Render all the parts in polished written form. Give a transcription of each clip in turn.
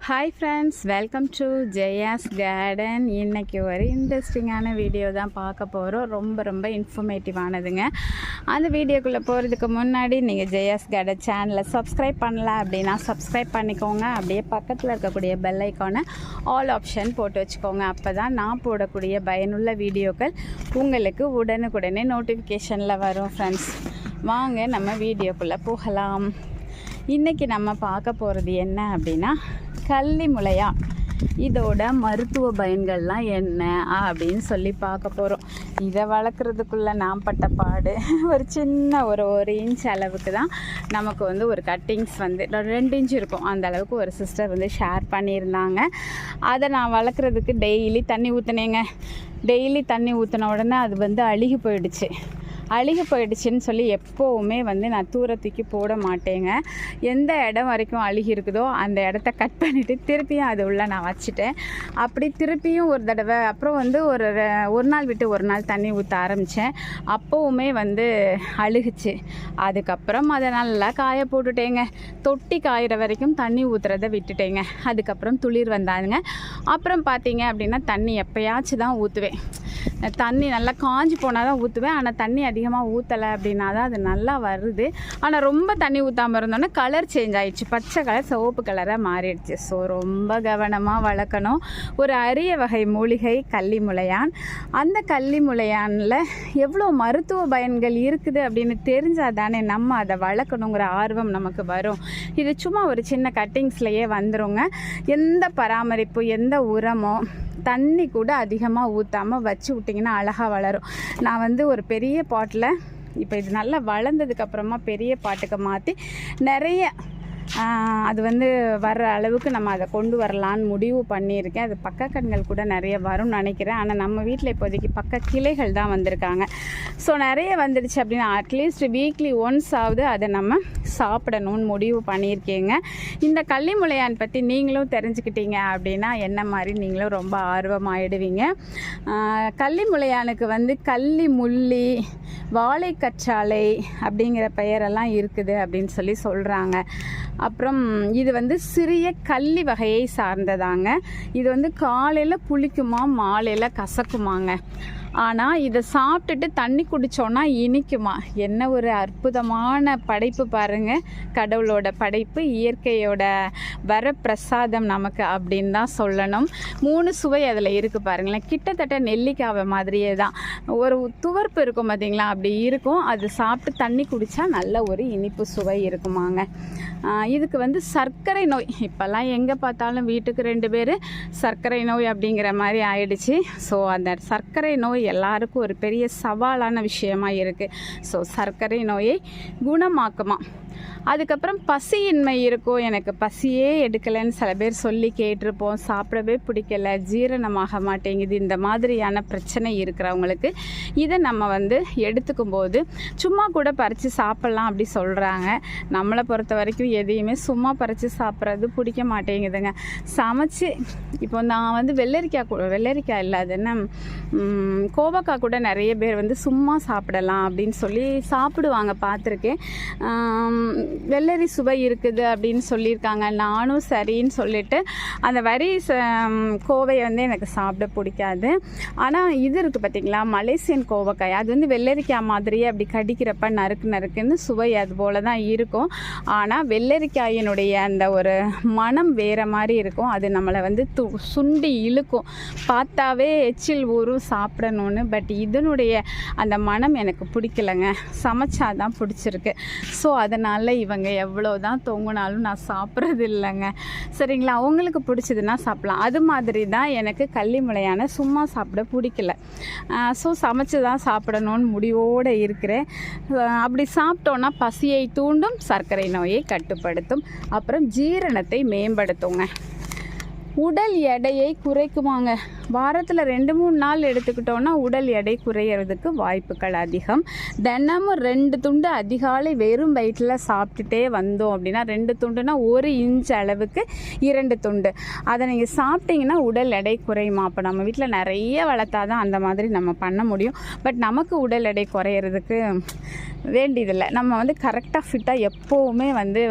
Hi friends, welcome to Jaya's garden. இன்றைக்கி ஒரு இன்ட்ரெஸ்டிங்கான வீடியோ தான் பார்க்க போகிறோம். ரொம்ப இன்ஃபர்மேட்டிவானதுங்க. அந்த வீடியோக்குள்ளே போகிறதுக்கு முன்னாடி நீங்கள் ஜெயாஸ் கார்டன் சேனலை சப்ஸ்கிரைப் பண்ணல அப்படின்னா சப்ஸ்கிரைப் பண்ணிக்கோங்க. அப்படியே பக்கத்தில் இருக்கக்கூடிய பெல் ஐக்கானை ஆல் ஆப்ஷன் போட்டு வச்சுக்கோங்க. அப்போ தான் நான் போடக்கூடிய பயனுள்ள வீடியோக்கள் உங்களுக்கு உடனுக்குடனே நோட்டிஃபிகேஷனில் வரும். ஃப்ரெண்ட்ஸ், வாங்க நம்ம வீடியோக்குள்ளே போகலாம். இன்றைக்கி நம்ம பார்க்க போகிறது என்ன அப்படின்னா, கள்ளி முளையா இதோட மருத்துவ பயன்கள்லாம் என்ன அப்படின்னு சொல்லி பார்க்க போகிறோம். இதை வளர்க்குறதுக்குள்ளே நான் பட்ட பாடு ஒரு சின்ன ஒரு இன்ச் அளவுக்கு தான் நமக்கு ஒரு கட்டிங்ஸ் 2 இன்ச் இருக்கும். அந்த அளவுக்கு ஒரு சிஸ்டர் ஷேர் பண்ணியிருந்தாங்க. அதை நான் வளர்க்குறதுக்கு டெய்லி தண்ணி ஊற்றினேங்க. டெய்லி தண்ணி ஊற்றின உடனே அது அழுகி போயிடுச்சுன்னு சொல்லி எப்போவுமே நான் தூரத்துக்கு போட மாட்டேங்க. எந்த இடம் வரைக்கும் அழுகி இருக்குதோ அந்த இடத்த கட் பண்ணிவிட்டு திருப்பியும் அது உள்ள நான் வச்சுட்டேன். அப்படி திருப்பியும் ஒரு தடவை அப்புறம் ஒரு நாள் விட்டு ஒரு நாள் தண்ணி ஊற்ற ஆரம்பித்தேன். அப்போவுமே அழுகுச்சு. அதுக்கப்புறம் அதை நல்லா காய போட்டுட்டேங்க. தொட்டி காயிற வரைக்கும் தண்ணி ஊற்றுறதை விட்டுட்டேங்க. அதுக்கப்புறம் துளிர் வந்தாங்க. அப்புறம் பார்த்தீங்க அப்படின்னா தண்ணி எப்போயாச்சும் தான் ஊற்றுவேன். தண்ணி நல்லா காஞ்சி போனால் தான் ஊற்றுவேன். ஆனால் தண்ணி அதிகமாக ஊற்றலை அப்படின்னா தான் அது நல்லா வருது. ஆனால் ரொம்ப தண்ணி ஊற்றாமல் இருந்தோன்னே கலர் சேஞ்ச் ஆகிடுச்சு. பச்சை கலர் சிவப்பு கலராக மாறிடுச்சு. ஸோ ரொம்ப கவனமாக வளர்க்கணும். ஒரு அரிய வகை மூலிகை கள்ளி முளையான். அந்த கள்ளி முளையானில் எவ்வளோ மருத்துவ பயன்கள் இருக்குது அப்படின்னு தெரிஞ்சால் தானே நம்ம அதை வளர்க்கணுங்கிற ஆர்வம் நமக்கு வரும். இது சும்மா ஒரு சின்ன கட்டிங்ஸ்லேயே வந்துருங்க. எந்த பராமரிப்பு, எந்த உரமோ தண்ணி கூட அதிகமாக ஊற்றாமல் வச்சு விட்டிங்கன்னா அழகாக வளரும். நான் ஒரு பெரிய பாட்டில் இப்போ இது நல்லா வளர்ந்ததுக்கப்புறமா பெரிய பாட்டுக்கு மாற்றி நிறைய அது வர்ற அளவுக்கு நம்ம அதை கொண்டு வரலான்னு முடிவு பண்ணியிருக்கேன். அது பக்க கண்கள் கூட நிறைய வரும்னு நினைக்கிறேன். ஆனால் நம்ம வீட்டில் இப்போதைக்கு பக்க கிளைகள் தான் வந்திருக்காங்க. ஸோ நிறைய வந்துடுச்சு அப்படின்னா அட்லீஸ்ட் வீக்லி ஒன்ஸ் ஆகுது அதை நம்ம சாப்பிடணும்னு முடிவு பண்ணியிருக்கேங்க. இந்த கள்ளி முளையான் பற்றி நீங்களும் தெரிஞ்சுக்கிட்டீங்க அப்படின்னா என்ன மாதிரி நீங்களும் ரொம்ப ஆர்வமாயிடுவீங்க. கள்ளி முளையானுக்கு கள்ளி முள்ளி, வாழை கற்றாழை அப்படிங்கிற பெயரெல்லாம் இருக்குது அப்படின்னு சொல்லி சொல்கிறாங்க. அப்புறம் இது சிறிய கள்ளி வகையை சார்ந்ததாங்க. இது காலையில் புளிக்குமா, மாலையில் கசக்குமாங்க. ஆனால் இதை சாப்பிட்டுட்டு தண்ணி குடித்தோன்னா இனிக்குமா. என்ன ஒரு அற்புதமான படைப்பு பாருங்கள். கடவுளோட படைப்பு, இயற்கையோட வரப்பிரசாதம் நமக்கு அப்படின்னு தான் சொல்லணும். 3 சுவை அதில் இருக்குது பாருங்களேன். கிட்டத்தட்ட நெல்லிக்காவை மாதிரியே தான். ஒரு துவர்ப்பு இருக்கும் பார்த்தீங்களா, அப்படி இருக்கும். அது சாப்பிட்டு தண்ணி குடித்தா நல்ல ஒரு இனிப்பு சுவை இருக்குமாங்க. இதுக்கு சர்க்கரை நோய், இப்போல்லாம் எங்கே பார்த்தாலும் வீட்டுக்கு 2 பேர் சர்க்கரை நோய் அப்படிங்கிற மாதிரி ஆயிடுச்சு. ஸோ அந்த சர்க்கரை நோய் எல்லாருக்கும் ஒரு பெரிய சவாலான விஷயமா இருக்குது. ஸோ சர்க்கரை நோயை குணமாக்குமா. அதுக்கப்புறம் பசியின்மை இருக்கும். எனக்கு பசியே எடுக்கலைன்னு சில பேர் சொல்லி கேட்டிருப்போம். சாப்பிடவே பிடிக்கல, ஜீரணமாக மாட்டேங்குது, இந்த மாதிரியான பிரச்சனை இருக்கிறவங்களுக்கு இதை நம்ம எடுத்துக்கும் போது சும்மா கூட பறித்து சாப்பிட்லாம் அப்படி சொல்கிறாங்க. நம்மளை பொறுத்த வரைக்கும் எதையுமே சும்மா பறித்து சாப்பிட்றது பிடிக்க மாட்டேங்குதுங்க. சமைச்சு இப்போ நான் வெள்ளரிக்காய் இல்லை, அது என்ன கோவக்காய் கூட நிறைய பேர் சும்மா சாப்பிடலாம் அப்படின்னு சொல்லி சாப்பிடுவாங்க, பார்த்துருக்கேன். வெள்ளரி சுவை இருக்குது அப்படின்னு சொல்லியிருக்காங்க. நானும் சரின்னு சொல்லிட்டு அந்த கோவை எனக்கு சாப்பிட பிடிக்காது. ஆனால் இது இருக்குது பார்த்திங்களா, மலேசியன் கோவக்காய். அது வெள்ளரிக்காய் மாதிரியே அப்படி கடிக்கிறப்ப நறுக்குன்னு சுவை அது போல தான் இருக்கும். ஆனால் வெள்ளரிக்காயினுடைய அந்த ஒரு மனம் வேறு மாதிரி இருக்கும். அது நம்மளை சுண்டி இழுக்கும். பார்த்தாவே எச்சில் ஊரும் சாப்பிடணும்னு. பட் இதனுடைய அந்த மனம் எனக்கு பிடிக்கலைங்க. சமைச்சாதான் பிடிச்சிருக்கு. ஸோ அதனால் இவங்க எவ்வளோ தான் தொங்குனாலும் நான் சாப்பிட்றது இல்லைங்க. சரிங்களா, அவங்களுக்கு பிடிச்சதுன்னா சாப்பிட்லாம். அது மாதிரி தான் எனக்கு கள்ளி முளையான சும்மா சாப்பிட பிடிக்கல. ஸோ சமைச்சு தான் சாப்பிடணும்னு முடிவோடு இருக்கிறேன். அப்படி சாப்பிட்டோன்னா பசியை தூண்டும், சர்க்கரை நோயை கட்டுப்படுத்தும், அப்புறம் ஜீரணத்தை மேம்படுத்துங்க, உடல் எடையை குறைக்குமாங்க. வாரத்தில் 2-3 நாள் எடுத்துக்கிட்டோன்னா உடல் எடை குறையிறதுக்கு வாய்ப்புகள் அதிகம். தினமும் 2 துண்டு அதிகாலை வெறும் வயிற்றில் சாப்பிட்டுட்டே வந்தோம் அப்படின்னா, 2 துண்டுனா 1 இன்ச் அளவுக்கு 2 துண்டு அதை நீங்கள் சாப்பிட்டீங்கன்னா உடல் எடை குறையுமா. அப்போ நம்ம வீட்டில் நிறைய வளர்த்தா தான் அந்த மாதிரி நம்ம பண்ண முடியும். பட் நமக்கு உடல் எடை குறையிறதுக்கு வேண்டியதில்லை. நம்ம வந்து கரெக்டாக ஃபிட்டாக எப்போவுமே வந்து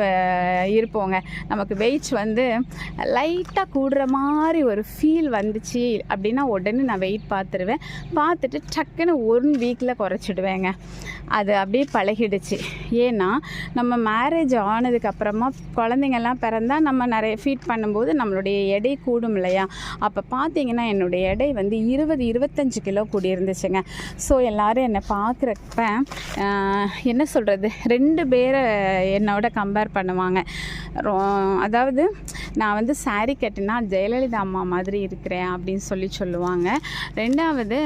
இருப்போங்க. நமக்கு வெயிட்ஸ் வந்து லைட்டாக கூடுற மாதிரி ஒரு ஃபீல் வந்துச்சு அப்படின்னா உடனே நான் வெயிட் பார்த்துட்டு டக்குன்னு 1 வீக்கில் குறைச்சிடுவேங்க. அது அப்படியே பழகிடுச்சு. ஏன்னா நம்ம மேரேஜ் ஆனதுக்கப்புறமா குழந்தைங்கள்லாம் பிறந்தால் நம்ம நிறைய ஃபீட் பண்ணும்போது நம்மளுடைய எடை கூடும் இல்லையா. அப்போ பார்த்தீங்கன்னா என்னுடைய எடை வந்து 20-25 கிலோ கூடி இருந்துச்சுங்க. ஸோ எல்லோரும் என்னை பார்க்குறப்ப என்ன சொல்கிறது, 2 பேரை என்னோட கம்பேர் பண்ணுவாங்க. அதாவது நான் வந்து சாரீ கட்டினா ஜெயலலிதா அம்மா மாதிரி இருக்கிறேன் அப்படின்னு சொல்லுவாங்க. 2வது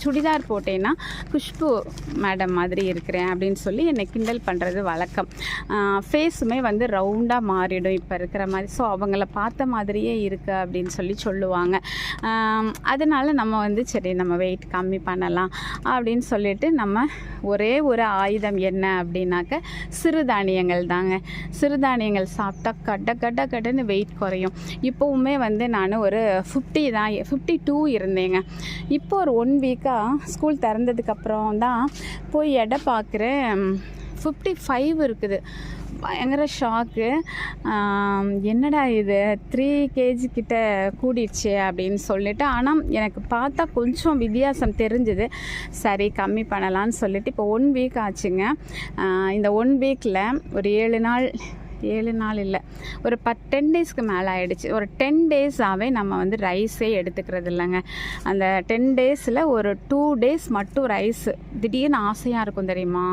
சுடிதார் போட்டேன்னா குஷ்பு மேடம் மாதிரி இருக்கிறேன் அப்படின்னு சொல்லி என்னை கிண்டல் பண்ணுறது வழக்கம். ஃபேஸுமே வந்து ரவுண்டாக மாறிடும் இப்போ இருக்கிற மாதிரி. ஸோ அவங்கள பார்த்த மாதிரியே இருக்குது அப்படின்னு சொல்லுவாங்க. அதனால் நம்ம வந்து சரி நம்ம வெயிட் கம்மி பண்ணலாம் அப்படின்னு சொல்லிட்டு நம்ம ஒரே ஒரு ஆயுதம் என்ன அப்படின்னாக்க சிறுதானியங்கள் தாங்க. சிறுதானியங்கள் சாப்பிட்டா கடன்னு வெயிட் குறையும். இப்போவுமே வந்து நான் ஒரு 52 இருந்தேங்க. இப்போ ஒரு 1 வீக்காக ஸ்கூல் திறந்ததுக்கப்புறம் தான் போய் எடை பார்க்குறேன் 55 இருக்குது. பயங்கர ஷாக்கு. என்னடா இது 3 kg கிட்ட கூடிடுச்சு அப்படின்னு சொல்லிட்டு. ஆனால் எனக்கு பார்த்தா கொஞ்சம் வித்தியாசம் தெரிஞ்சுது. சரி கம்மி பண்ணலான்னு சொல்லிட்டு இப்போ 1 வீக் ஆச்சுங்க. இந்த 1 வீக்கில் ஒரு 7 நாள் இல்லை, ஒரு 10 டேஸ்க்கு மேலே ஆகிடுச்சு. ஒரு 10 டேஸாகவே நம்ம வந்து ரைஸே எடுத்துக்கிறது இல்லைங்க. அந்த 10 டேஸில் ஒரு 2 டேஸ் மட்டும் ரைஸு திடீர்னு ஆசையாக இருக்கும் தெரியுமா,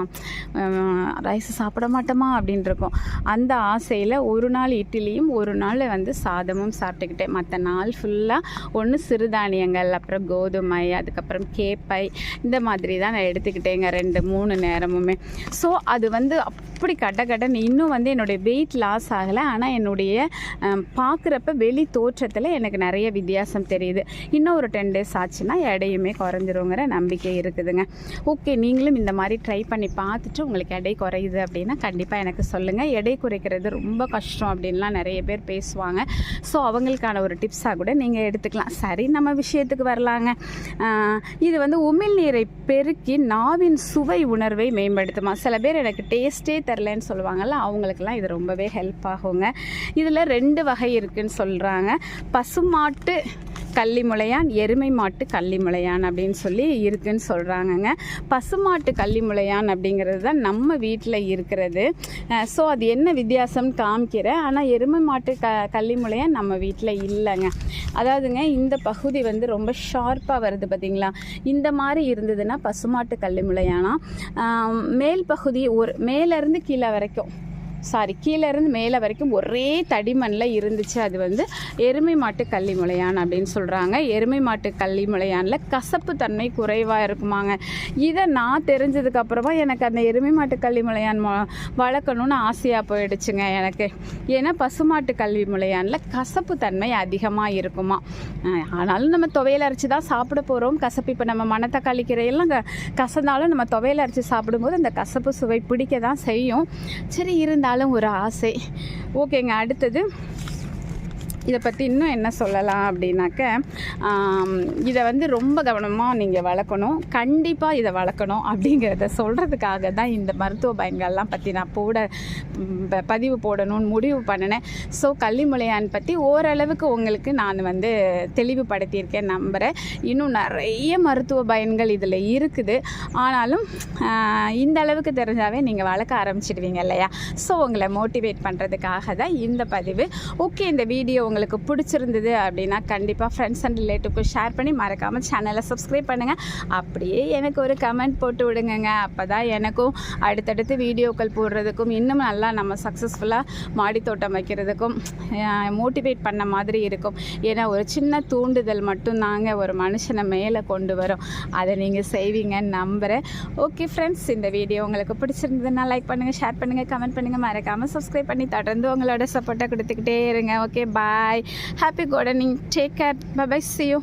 ரைஸ் சாப்பிட மாட்டோமா அப்படின்னு இருக்கும். அந்த ஆசையில் ஒரு நாள் இட்லியும் ஒரு நாள் வந்து சாதமும் சாப்பிட்டுக்கிட்டேன். மற்ற நாள் ஃபுல்லாக ஒன்று சிறுதானியங்கள், அப்புறம் கோதுமை, அதுக்கப்புறம் கேப்பை, இந்த மாதிரி தான் நான் எடுத்துக்கிட்டேங்க 2-3 நேரமுமே. ஸோ அது வந்து அப்படி கடன்னு இன்னும் வந்து என்னுடைய வெயிட் லாஸ் ஆகலை. ஆனால் என்னுடைய பார்க்குறப்ப வெளி தோற்றத்தில் எனக்கு நிறைய வித்தியாசம் தெரியுது. இன்னும் ஒரு 10 டேஸ் ஆச்சுன்னா எடையுமே குறைஞ்சிருங்கிற நம்பிக்கை இருக்குதுங்க. ஓகே, நீங்களும் இந்த மாதிரி ட்ரை பண்ணி பார்த்துட்டு உங்களுக்கு எடை குறையுது அப்படின்னா கண்டிப்பாக எனக்கு சொல்லுங்கள். எடை குறைக்கிறது ரொம்ப கஷ்டம் அப்படின்லாம் நிறைய பேர் பேசுவாங்க. ஸோ அவங்களுக்கான ஒரு டிப்ஸாக கூட நீங்கள் எடுத்துக்கலாம். சரி, நம்ம விஷயத்துக்கு வரலாங்க. இது வந்து உமிழ்நீரை பெருக்கி நாவின் சுவை உணர்வை மேம்படுத்துமா. சில பேர் எனக்கு டேஸ்ட்டே தெரிலன்னு சொல்லுவாங்கள்ல, அவங்களுக்கெல்லாம் இது ரொம்பவே ஹெல்ப் ஆகுங்க. இதில் 2 வகை இருக்குதுன்னு சொல்கிறாங்க. பசுமாட்டு கள்ளிமுளையான், எருமை மாட்டு கள்ளிமுளையான் அப்படின்னு சொல்லி இருக்குதுன்னு சொல்கிறாங்கங்க. பசுமாட்டு கள்ளிமுளையான் அப்படிங்கிறது தான் நம்ம வீட்டில் இருக்கிறது. ஸோ அது என்ன வித்தியாசம்னு காமிக்கிறேன். ஆனால் எருமை மாட்டு கள்ளிமுளையான் நம்ம வீட்டில் இல்லைங்க. அதாவதுங்க இந்த பகுதி வந்து ரொம்ப ஷார்ப்பாக வருது பார்த்திங்களா. இந்த மாதிரி இருந்ததுன்னா பசுமாட்டு கள்ளிமுளையானா. மேல் பகுதி மேலேருந்து கீழே வரைக்கும் கீழேருந்து மேலே வரைக்கும் ஒரே தடிமண்ணில் இருந்துச்சு. அது வந்து எருமை மாட்டு கள்ளிமுளையான் அப்படின்னு சொல்கிறாங்க. எருமை மாட்டு கள்ளிமுளையானில் கசப்பு தன்மை குறைவாக இருக்குமாங்க. இதை நான் தெரிஞ்சதுக்கப்புறமா எனக்கு அந்த எருமை மாட்டு கள்ளிமுளையான் வளர்க்கணுன்னு ஆசையாக போயிடுச்சுங்க எனக்கு. ஏன்னா பசுமாட்டு கள்ளிமுளையானில் கசப்பு தன்மை அதிகமாக இருக்குமா. ஆனாலும் நம்ம துவையல் அரைச்சி தான் சாப்பிட போகிறோம். கசப்பு இப்போ நம்ம மணத்தக்காளி கீரையெல்லாம் கசந்தாலும் நம்ம துவையல் அரைச்சி சாப்பிடும்போது அந்த கசப்பு சுவை பிடிக்க தான் செய்யும். சரி, இருந்தாலும் ஒரு ஆசை. ஓகேங்க, அடுத்தது இதை பற்றி இன்னும் என்ன சொல்லலாம் அப்படின்னாக்க, இதை வந்து ரொம்ப கவனமாக நீங்கள் வளர்க்கணும். கண்டிப்பாக இதை வளர்க்கணும் அப்படிங்கிறத சொல்கிறதுக்காக தான் இந்த மருத்துவ பயன்கள்லாம் பற்றி நான் பதிவு போடணும்னு முடிவு பண்ணினேன். ஸோ கள்ளிமுளையான் பற்றி ஓரளவுக்கு உங்களுக்கு நான் வந்து தெளிவுபடுத்தியிருக்கேன் நம்புகிறேன். இன்னும் நிறைய மருத்துவ பயன்கள் இதில் இருக்குது. ஆனாலும் இந்த அளவுக்கு தெரிஞ்சாவே நீங்கள் வளர்க்க ஆரம்பிச்சிடுவீங்க இல்லையா. ஸோ உங்களை மோட்டிவேட் பண்ணுறதுக்காக தான் இந்த பதிவு. ஓகே, இந்த வீடியோ உங்களுக்கு பிடிச்சிருந்தது அப்படின்னா கண்டிப்பாக ஃப்ரெண்ட்ஸ் அண்ட் ரிலேட்டிவ்க்கு ஷேர் பண்ணி மறக்காமல் சேனலை சப்ஸ்கிரைப் பண்ணுங்கள். அப்படியே எனக்கு ஒரு கமெண்ட் போட்டு விடுங்க. அப்போ தான் எனக்கும் அடுத்தடுத்து வீடியோக்கள் போடுறதுக்கும் இன்னும் நல்லா நம்ம சக்ஸஸ்ஃபுல்லாக மாடி தோட்டம் வைக்கிறதுக்கும் மோட்டிவேட் பண்ண மாதிரி இருக்கும். ஏன்னா ஒரு சின்ன தூண்டுதல் மட்டும்தாங்க ஒரு மனுஷனை மேலே கொண்டு வரும். அதை நீங்கள் செய்வீங்கன்னு நம்புகிறேன். ஓகே ஃப்ரெண்ட்ஸ், இந்த வீடியோ உங்களுக்கு பிடிச்சிருந்ததுன்னா லைக் பண்ணுங்கள், ஷேர் பண்ணுங்கள், கமெண்ட் பண்ணுங்கள், மறக்காமல் சப்ஸ்கிரைப் பண்ணி தொடர்ந்து உங்களோட சப்போர்ட்டை கொடுத்துக்கிட்டே இருங்க. Okay, bye. Bye. Happy gardening. Take care. Bye bye. See you.